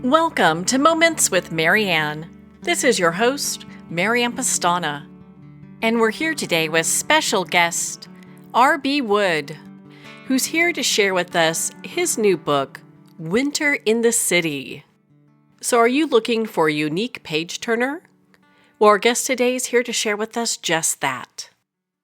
Welcome to Moments with Marianne. This is your host, Marianne Pastana. And we're here today with special guest, R.B. Wood, who's here to share with us his new book, Winter in the City. So are you looking for a unique page turner? Well, our guest today is here to share with us just that.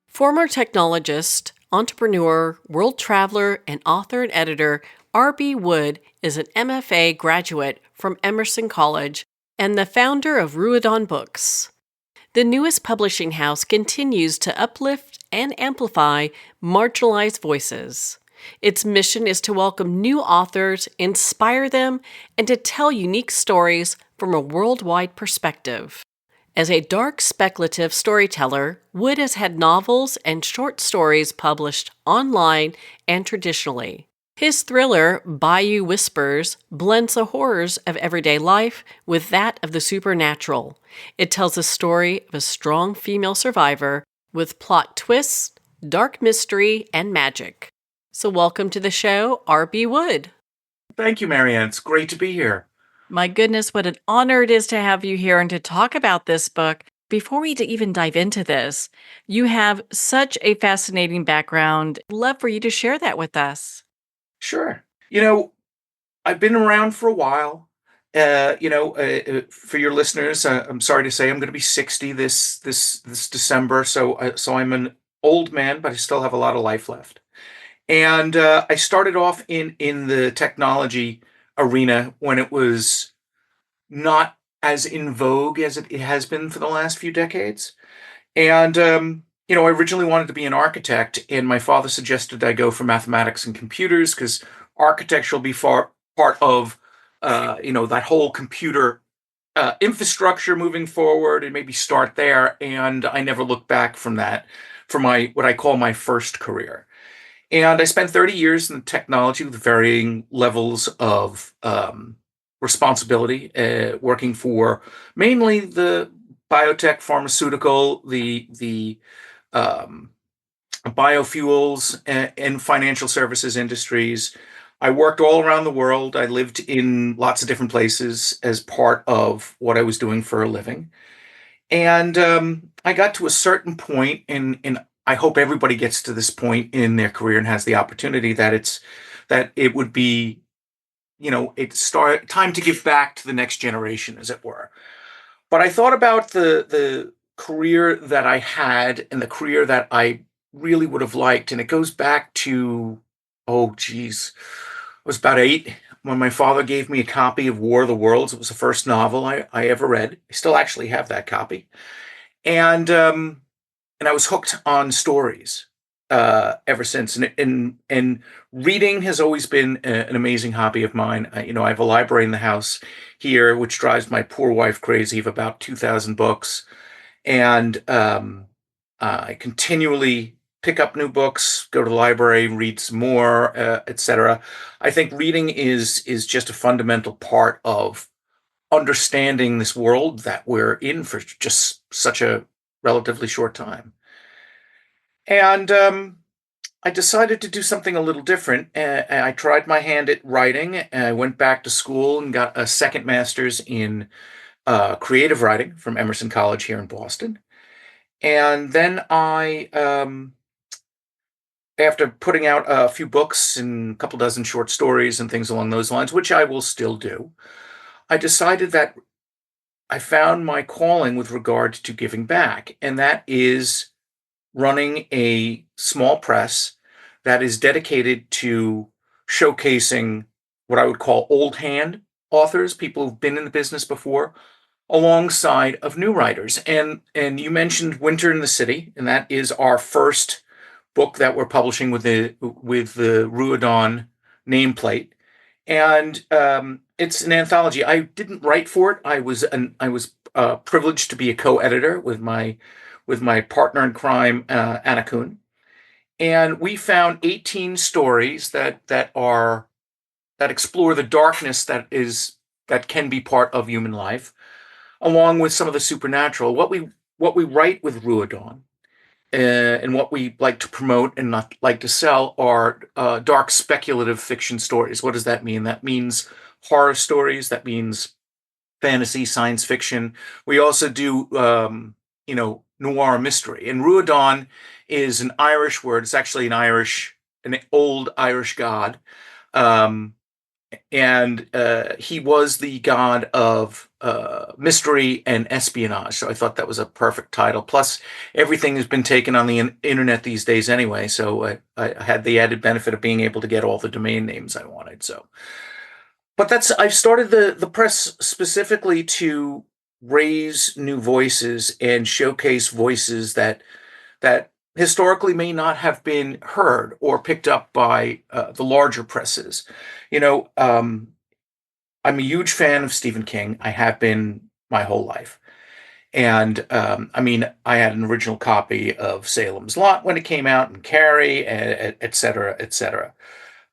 Former technologist, entrepreneur, world traveler, and author and editor R.B. Wood is an MFA graduate from Emerson College and the founder of Ruidon Books. The newest publishing house continues to uplift and amplify marginalized voices. Its mission is to welcome new authors, inspire them, and to tell unique stories from a worldwide perspective. As a dark speculative storyteller, Wood has had novels and short stories published online and traditionally. His thriller, Bayou Whispers, blends the horrors of everyday life with that of the supernatural. It tells the story of a strong female survivor with plot twists, dark mystery, and magic. So welcome to the show, R.B. Wood. Thank you, Marianne. It's great to be here. My goodness, what an honor it is to have you here and to talk about this book. Before we even dive into this, you have such a fascinating background. I'd love for you to share that with us. Sure. I've been around for a while. For your listeners, I'm sorry to say I'm going to be 60 this December. So I'm an old man, but I still have a lot of life left. And I started off in the technology arena when it was not as in vogue as it has been for the last few decades. And I originally wanted to be an architect, and my father suggested I go for mathematics and computers because architecture will be part of, that whole computer infrastructure moving forward, and maybe start there. And I never looked back from that for what I call my first career. And I spent 30 years in technology with varying levels of responsibility, working for mainly the biotech, pharmaceutical, the biofuels, and financial services industries. I worked all around the world. I lived in lots of different places as part of what I was doing for a living. And I got to a certain point, and I hope everybody gets to this point in their career and has the opportunity that it would be, it's time to give back to the next generation, as it were. But I thought about the career that I had and the career that I really would have liked. And it goes back to, I was about 8 when my father gave me a copy of War of the Worlds. It was the first novel I ever read. I still actually have that copy. And I was hooked on stories ever since. And reading has always been an amazing hobby of mine. I have a library in the house here, which drives my poor wife crazy, of about 2,000 books. And I continually pick up new books, go to the library, read some more, etc. I think reading is just a fundamental part of understanding this world that we're in for just such a relatively short time. And I decided to do something a little different. I tried my hand at writing. And I went back to school and got a second master's in creative writing from Emerson College here in Boston. And then after putting out a few books and a couple dozen short stories and things along those lines, which I will still do, I decided that I found my calling with regard to giving back, and that is running a small press that is dedicated to showcasing what I would call old hand authors, people who've been in the business before, alongside of new writers. And you mentioned Winter in the City, and that is our first book that we're publishing with the Ruidon nameplate. And it's an anthology. I didn't write for it. I was privileged to be a co-editor with my partner in crime, Anna Kuhn. And we found 18 stories that explore the darkness that can be part of human life, along with some of the supernatural. What we write with Ruidon, and what we like to promote and not like to sell, are dark speculative fiction stories. What does that mean? That means horror stories. That means fantasy, science fiction. We also do, noir mystery. And Ruadan is an Irish word. It's actually an old Irish god. Um, and he was the god of mystery and espionage. So I thought that was a perfect title. Plus, everything has been taken on the internet these days anyway. So I had the added benefit of being able to get all the domain names I wanted. So, but I've started the press specifically to raise new voices and showcase voices that historically may not have been heard or picked up by the larger presses. You know, I'm a huge fan of Stephen King. I have been my whole life. And I mean, I had an original copy of Salem's Lot when it came out, and Carrie, et cetera, et cetera.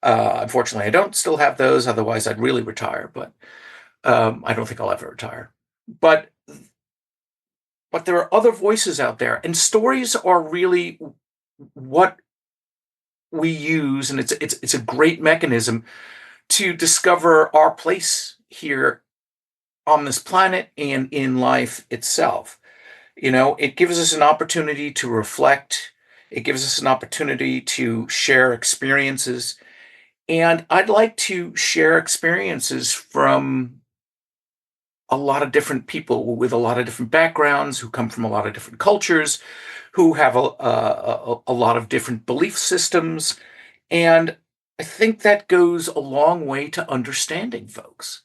Unfortunately, I don't still have those. Otherwise, I'd really retire. But I don't think I'll ever retire. But there are other voices out there, and stories are really what we use, and it's a great mechanism to discover our place here on this planet and in life itself. It gives us an opportunity to reflect. It gives us an opportunity to share experiences. And I'd like to share experiences from a lot of different people with a lot of different backgrounds, who come from a lot of different cultures, who have a lot of different belief systems. And I think that goes a long way to understanding folks.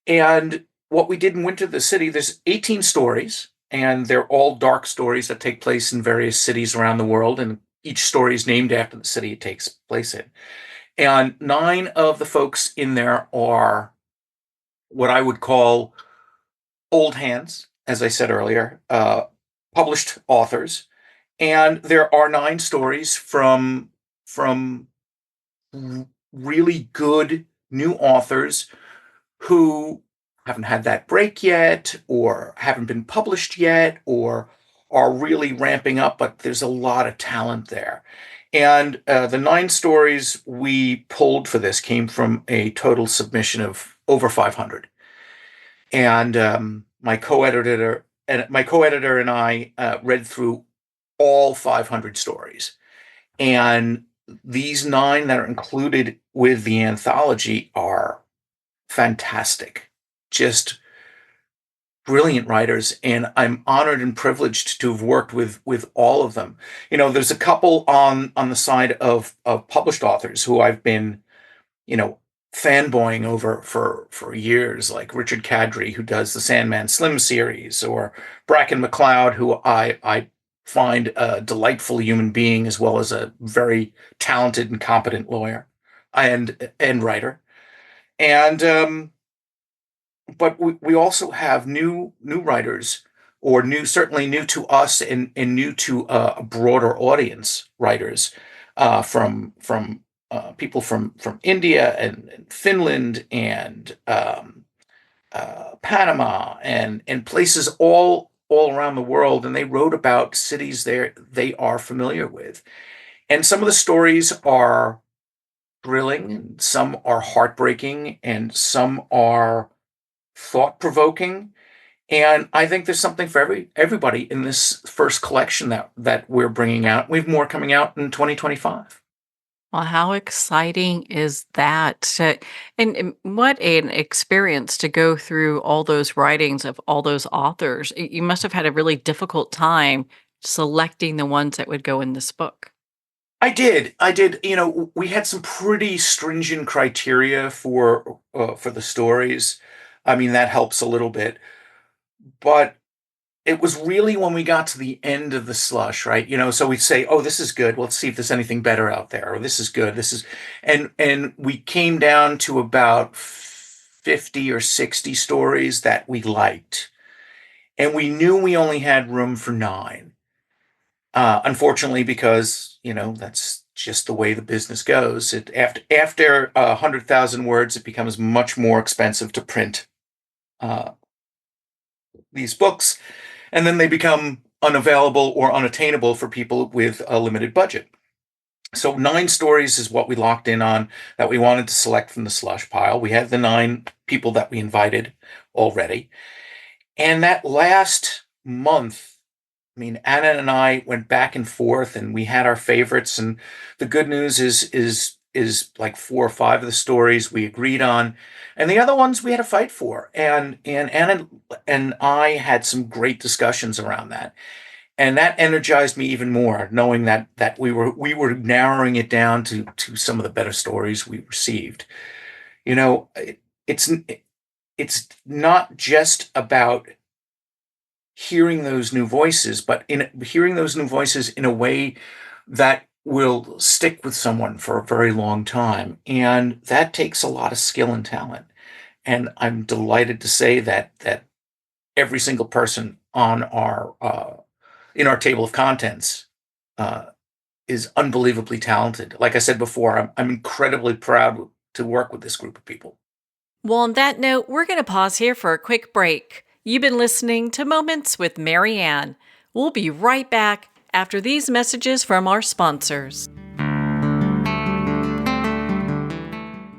And what we did in Winter the City, there's 18 stories, and they're all dark stories that take place in various cities around the world. And each story is named after the city it takes place in. And 9 of the folks in there are what I would call old hands, as I said earlier, published authors. And there are 9 stories from really good new authors who haven't had that break yet, or haven't been published yet, or are really ramping up, but there's a lot of talent there. And the 9 stories we pulled for this came from a total submission of over 500. And my co-editor and I read through all 500 stories. And these 9 that are included with the anthology are fantastic, just brilliant writers, and I'm honored and privileged to have worked with all of them. There's a couple on the side of published authors who I've been, you know, fanboying over for years, like Richard Kadri, who does the Sandman Slim series, or Bracken McLeod, who I find a delightful human being as well as a very talented and competent lawyer and writer. And but we also have new writers, or certainly new to us, and new to a broader audience, writers from people from India and Finland and Panama and places all around the world, and they wrote about cities they are familiar with. And some of the stories are thrilling, and some are heartbreaking, and some are thought-provoking. And I think there's something for everybody in this first collection that we're bringing out. We have more coming out in 2025. Well, how exciting is that? And what an experience to go through all those writings of all those authors. You must have had a really difficult time selecting the ones that would go in this book. I did. We had some pretty stringent criteria for the stories. I mean, that helps a little bit, but it was really when we got to the end of the slush, right? So we'd say, "Oh, this is good. Well, let's see if there's anything better out there." Or, "This is good. This is," and we came down to about 50 or 60 stories that we liked, and we knew we only had room for 9. Unfortunately, because that's just the way the business goes. After 100,000 words, it becomes much more expensive to print uh, these books, and then they become unavailable or unattainable for people with a limited budget. So 9 stories is what we locked in on that we wanted to select from the slush pile. We had the 9 people that we invited already. And that last month, I mean, Anna and I went back and forth and we had our favorites. And the good news is like 4 or 5 of the stories we agreed on. And the other ones we had to fight for. And Anna and I had some great discussions around that. And that energized me even more, knowing that we were narrowing it down to some of the better stories we received. You know, it's it's not just about hearing those new voices, but in hearing those new voices in a way that will stick with someone for a very long time. And that takes a lot of skill and talent. And I'm delighted to say that every single person on our in our table of contents uh, is unbelievably talented. Like I said before, I'm incredibly proud to work with this group of people. Well, on that note, we're going to pause here for a quick break. You've been listening to Moments with Marianne. We'll be right back after these messages from our sponsors.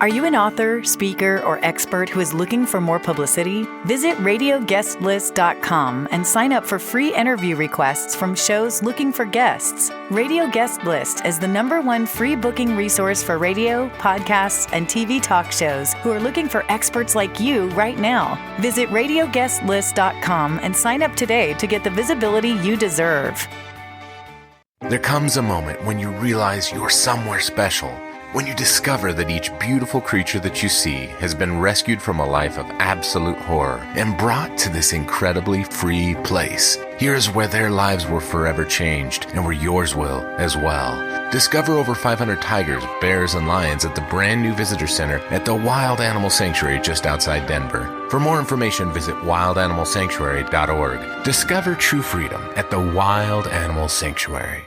Are you an author, speaker, or expert who is looking for more publicity? Visit radioguestlist.com and sign up for free interview requests from shows looking for guests. Radio Guest List is the #1 free booking resource for radio, podcasts, and TV talk shows who are looking for experts like you right now. Visit radioguestlist.com and sign up today to get the visibility you deserve. There comes a moment when you realize you're somewhere special. When you discover that each beautiful creature that you see has been rescued from a life of absolute horror and brought to this incredibly free place. Here's where their lives were forever changed and where yours will as well. Discover over 500 tigers, bears, and lions at the brand new visitor center at the Wild Animal Sanctuary just outside Denver. For more information, visit wildanimalsanctuary.org. Discover true freedom at the Wild Animal Sanctuary.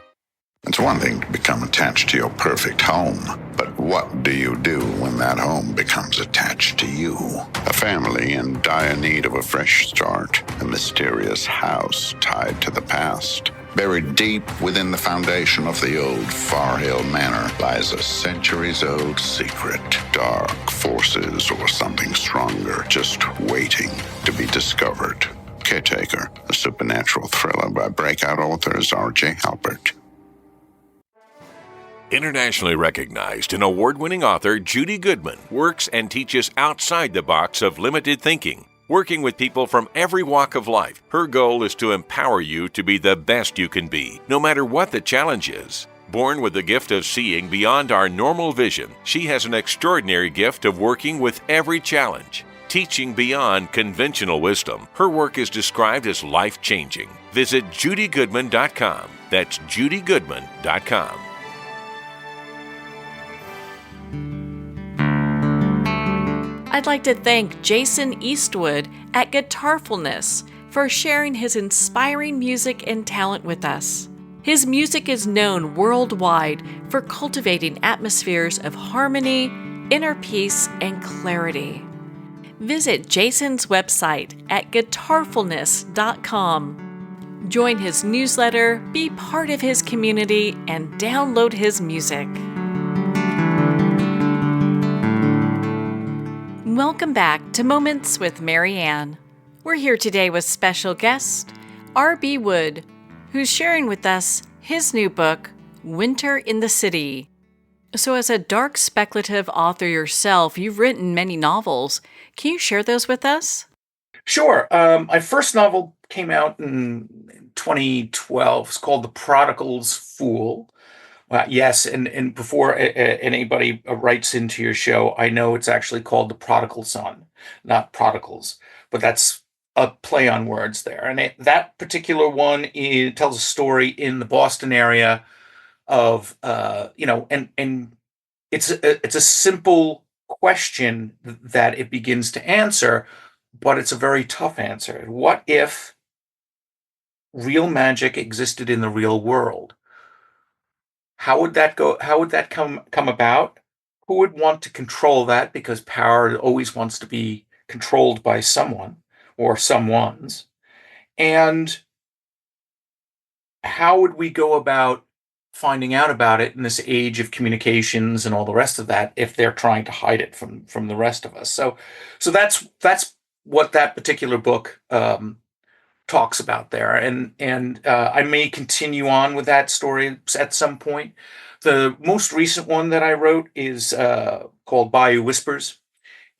It's one thing to become attached to your perfect home, but what do you do when that home becomes attached to you? A family in dire need of a fresh start, a mysterious house tied to the past. Buried deep within the foundation of the old Far Hill Manor lies a centuries-old secret. Dark forces or something stronger just waiting to be discovered. Caretaker, a supernatural thriller by breakout authors R.J. Halpert. Internationally recognized and award-winning author Judy Goodman works and teaches outside the box of limited thinking. Working with people from every walk of life, her goal is to empower you to be the best you can be, no matter what the challenge is. Born with the gift of seeing beyond our normal vision, she has an extraordinary gift of working with every challenge. Teaching beyond conventional wisdom, her work is described as life-changing. Visit judygoodman.com. That's judygoodman.com. I'd like to thank Jason Eastwood at Guitarfulness for sharing his inspiring music and talent with us. His music is known worldwide for cultivating atmospheres of harmony, inner peace, and clarity. Visit Jason's website at guitarfulness.com. Join his newsletter, be part of his community, and download his music. Welcome back to Moments with Marianne. We're here today with special guest R.B. Wood, who's sharing with us his new book, Winter in the City. So as a dark speculative author yourself, you've written many novels. Can you share those with us? Sure. My first novel came out in 2012. It's called The Prodigal's Fool. Yes, and before anybody writes into your show, I know it's actually called The Prodigal Son, not Prodigals, but that's a play on words there. And that particular one tells a story in the Boston area of, and it's a simple question that it begins to answer, but it's a very tough answer. What if real magic existed in the real world? How would that go? How would that come about? Who would want to control that? Because power always wants to be controlled by someone or someone's. And how would we go about finding out about it in this age of communications and all the rest of that if they're trying to hide it from the rest of us. So that's what that particular book talks about there, and I may continue on with that story at some point. The most recent one that I wrote is called Bayou Whispers,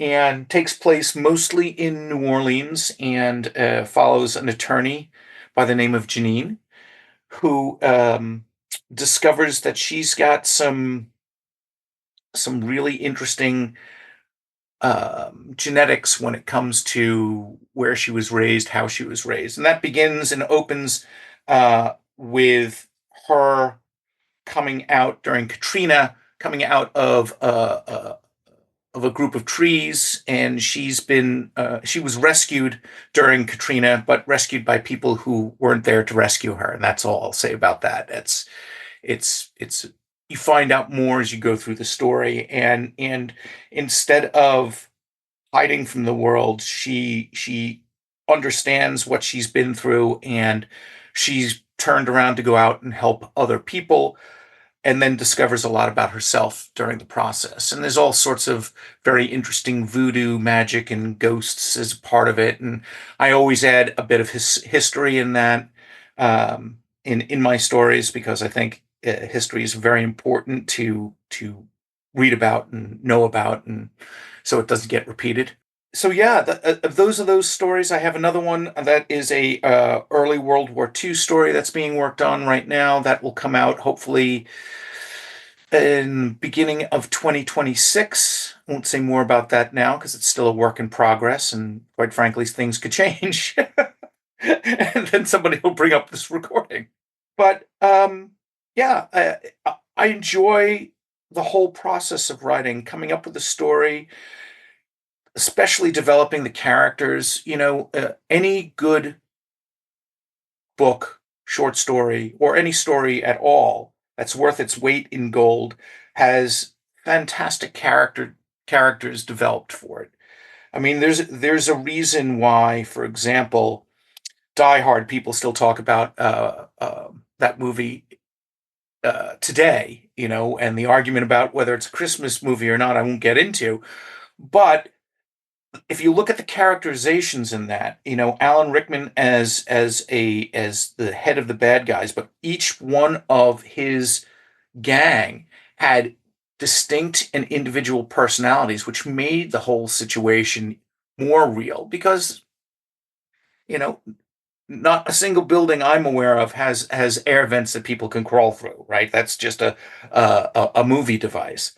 and takes place mostly in New Orleans, and follows an attorney by the name of Janine, who discovers that she's got some really interesting genetics when it comes to where she was raised, how she was raised, and that begins and opens with her coming out during Katrina, coming out of a group of trees, and she was rescued during Katrina, but rescued by people who weren't there to rescue her, and that's all I'll say about that. It's you find out more as you go through the story, and instead of hiding from the world, she understands what she's been through, and she's turned around to go out and help other people, and then discovers a lot about herself during the process. And there's all sorts of very interesting voodoo magic and ghosts as part of it. And I always add a bit of history in that, in my stories, because I think history is very important to read about and know about, and so it doesn't get repeated. So yeah, those are those stories. I have another one that is a early World War II story that's being worked on right now that will come out hopefully in beginning of 2026. I won't say more about that now because it's still a work in progress, and quite frankly, things could change. And then somebody will bring up this recording. But yeah, I enjoy the whole process of writing, coming up with a story, especially developing the characters. Any good book, short story, or any story at all that's worth its weight in gold has fantastic characters developed for it. I mean, there's a reason why, for example, Die Hard, people still talk about that movie today, and the argument about whether it's a Christmas movie or not, I won't get into. But if you look at the characterizations in that, Alan Rickman as the head of the bad guys, but each one of his gang had distinct and individual personalities, which made the whole situation more real because, you know, not a single building I'm aware of has air vents that people can crawl through, right? That's just a movie device.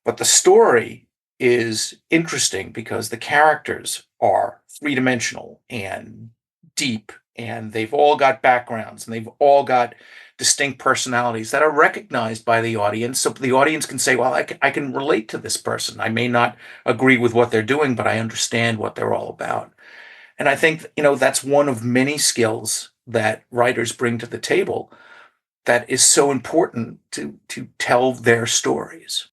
But the story is interesting because the characters are three-dimensional and deep, and they've all got backgrounds, and they've all got distinct personalities that are recognized by the audience. So the audience can say, well, I can relate to this person. I may not agree with what they're doing, but I understand what they're all about. And I think, that's one of many skills that writers bring to the table that is so important to tell their stories.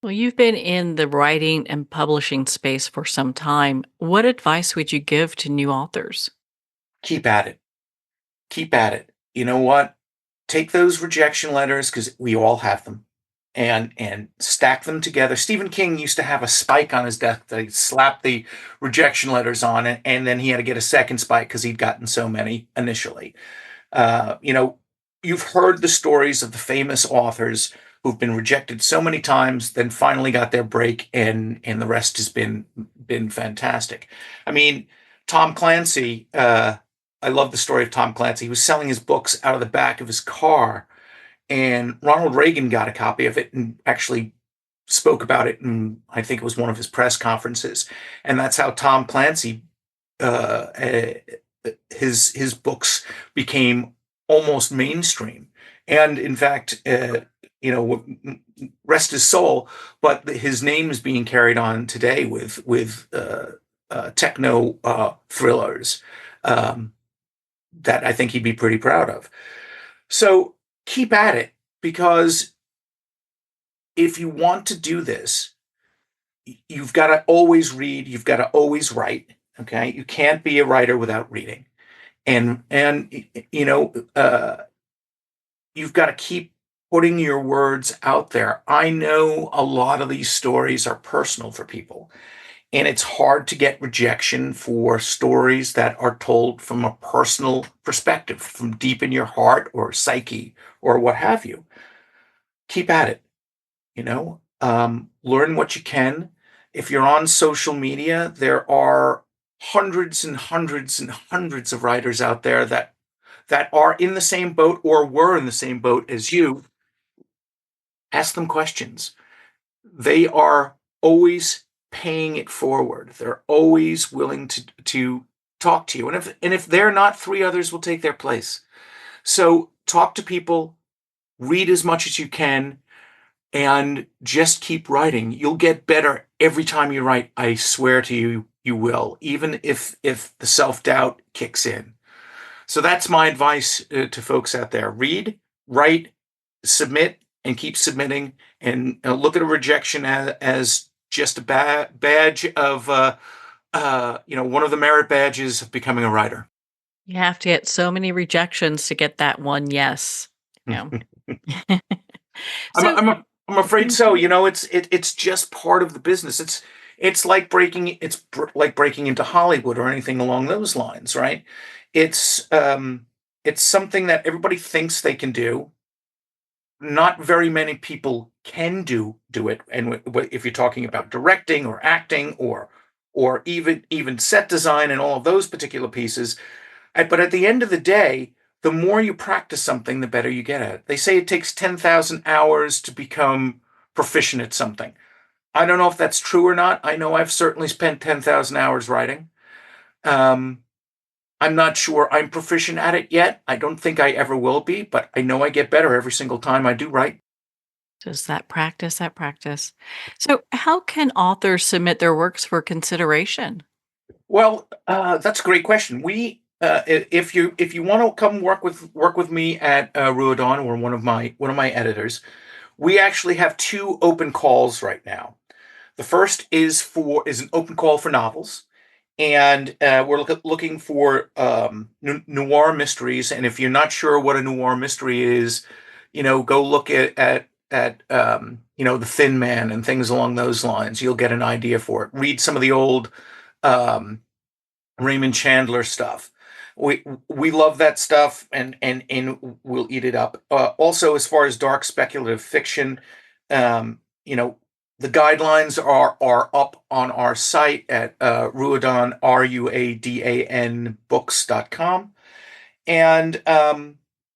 Well, you've been in the writing and publishing space for some time. What advice would you give to new authors? Keep at it. Keep at it. You know what? Take those rejection letters, because we all have them, and stack them together. Stephen King used to have a spike on his desk that he'd slap the rejection letters on, and then he had to get a second spike because he'd gotten so many initially. You've heard the stories of the famous authors who've been rejected so many times, then finally got their break, and the rest has been fantastic. I mean, Tom Clancy. I love the story of Tom Clancy. He was selling his books out of the back of his car, and Ronald Reagan got a copy of it and actually spoke about it, and I think it was one of his press conferences. And that's how Tom Clancy, his books became almost mainstream. And in fact, rest his soul, but his name is being carried on today with techno thrillers that I think he'd be pretty proud of. So keep at it, because if you want to do this, you've got to always read, you've got to always write. Okay, you can't be a writer without reading, and you've got to keep putting your words out there. I know a lot of these stories are personal for people, and it's hard to get rejection for stories that are told from a personal perspective, from deep in your heart or psyche or what have you. Keep at it, learn what you can. If you're on social media, there are hundreds and hundreds and hundreds of writers out there that are in the same boat or were in the same boat as you. Ask them questions. They are always paying it forward. They're always willing to talk to you. And if they're not, three others will take their place. So talk to people, read as much as you can, and just keep writing. You'll get better every time you write. I swear to you, you will, even if the self-doubt kicks in. So that's my advice to folks out there. Read, write, submit, and keep submitting, and look at a rejection as just a badge of, one of the merit badges of becoming a writer. You have to get so many rejections to get that one yes. Yeah. So I'm afraid so. It's just part of the business. It's like breaking into Hollywood or anything along those lines, right? It's something that everybody thinks they can do. Not very many people can do it. And if you're talking about directing or acting or even set design and all of those particular pieces, but at the end of the day, the more you practice something, the better you get at it. They say it takes 10,000 hours to become proficient at something. I don't know if that's true or not. I know I've certainly spent 10,000 hours writing. I'm not sure I'm proficient at it yet. I don't think I ever will be, but I know I get better every single time I do write. just that practice, that practice. So how can authors submit their works for consideration? Well, that's a great question. If you want to come work with me at Ruodon, or one of my editors, we actually have two open calls right now. The first is an open call for novels, and we're looking for noir mysteries. And if you're not sure what a noir mystery is, go look at The Thin Man and things along those lines. You'll get an idea for it. Read some of the old um, Raymond Chandler stuff. We love that stuff, and we'll eat it up. Also, as far as dark speculative fiction, um, you know, the guidelines are up on our site at Ruadan, Ruadan books.com. And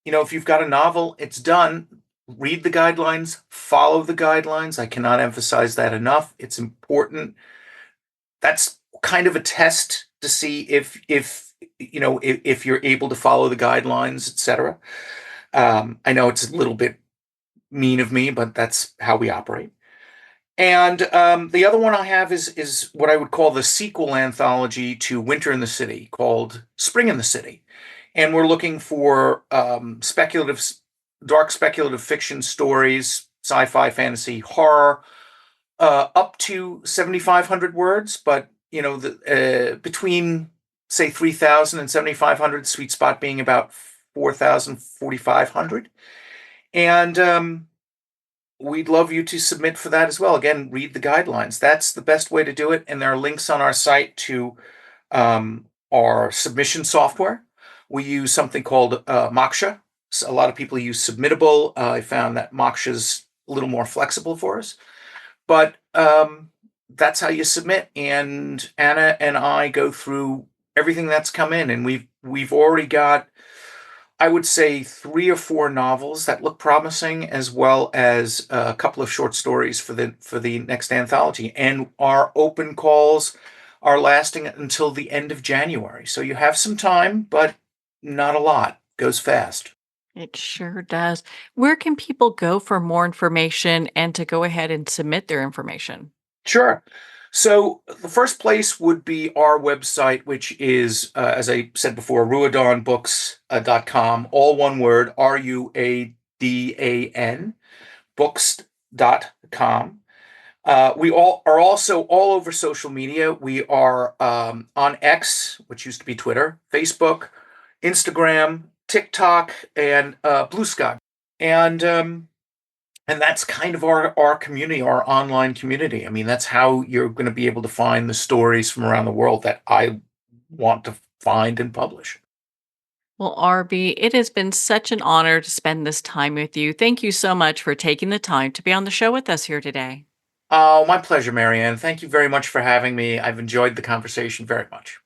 if you've got a novel, it's done. Read the guidelines, follow the guidelines. I cannot emphasize that enough. It's important. That's kind of a test to see if you're able to follow the guidelines, etc. I know it's a little bit mean of me, but that's how we operate. And the other one I have is what I would call the sequel anthology to Winter in the City, called Spring in the City. And we're looking for dark speculative fiction stories, sci-fi, fantasy, horror, up to 7,500 words, but between say 3,000 and 7,500, sweet spot being about 4,000, 4,500. And we'd love you to submit for that as well. Again, read the guidelines. That's the best way to do it. And there are links on our site to our submission software. We use something called Moksha. So a lot of people use Submittable. I found that Moksha's a little more flexible for us. But that's how you submit. And Anna and I go through everything that's come in, and we've already got, I would say, 3 or 4 novels that look promising, as well as a couple of short stories for the next anthology. And our open calls are lasting until the end of January. So you have some time, but not a lot. Goes fast. It sure does. Where can people go for more information and to go ahead and submit their information? Sure. So the first place would be our website, which is, as I said before, ruadanbooks.com, all one word, Ruadan books.com. We are also all over social media. We are on X, which used to be Twitter, Facebook, Instagram, TikTok, and Blue Sky. And And that's kind of our community, our online community. I mean, that's how you're going to be able to find the stories from around the world that I want to find and publish. Well, RB, it has been such an honor to spend this time with you. Thank you so much for taking the time to be on the show with us here today. Oh, my pleasure, Marianne. Thank you very much for having me. I've enjoyed the conversation very much.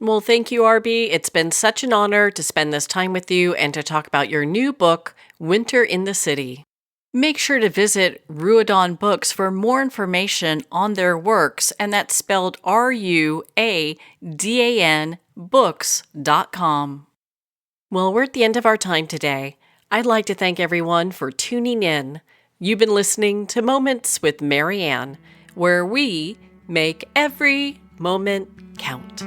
Well, thank you, RB. It's been such an honor to spend this time with you and to talk about your new book, Winter in the City. Make sure to visit Ruadon Books for more information on their works, and that's spelled RUADAN books.com. Well, we're at the end of our time today. I'd like to thank everyone for tuning in. You've been listening to Moments with Marianne, where we make every moment count.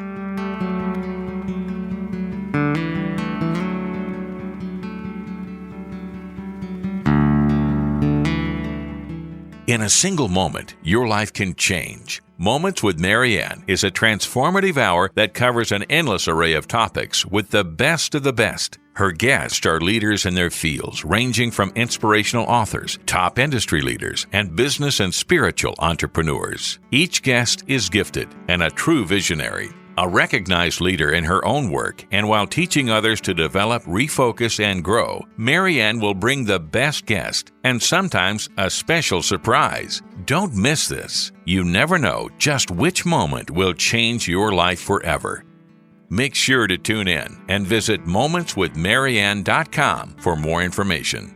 In a single moment, your life can change. Moments with Marianne is a transformative hour that covers an endless array of topics with the best of the best. Her guests are leaders in their fields, ranging from inspirational authors, top industry leaders, and business and spiritual entrepreneurs. Each guest is gifted and a true visionary, a recognized leader in her own work, and while teaching others to develop, refocus, and grow, Marianne will bring the best guest and sometimes a special surprise. Don't miss this. You never know just which moment will change your life forever. Make sure to tune in and visit momentswithmarianne.com for more information.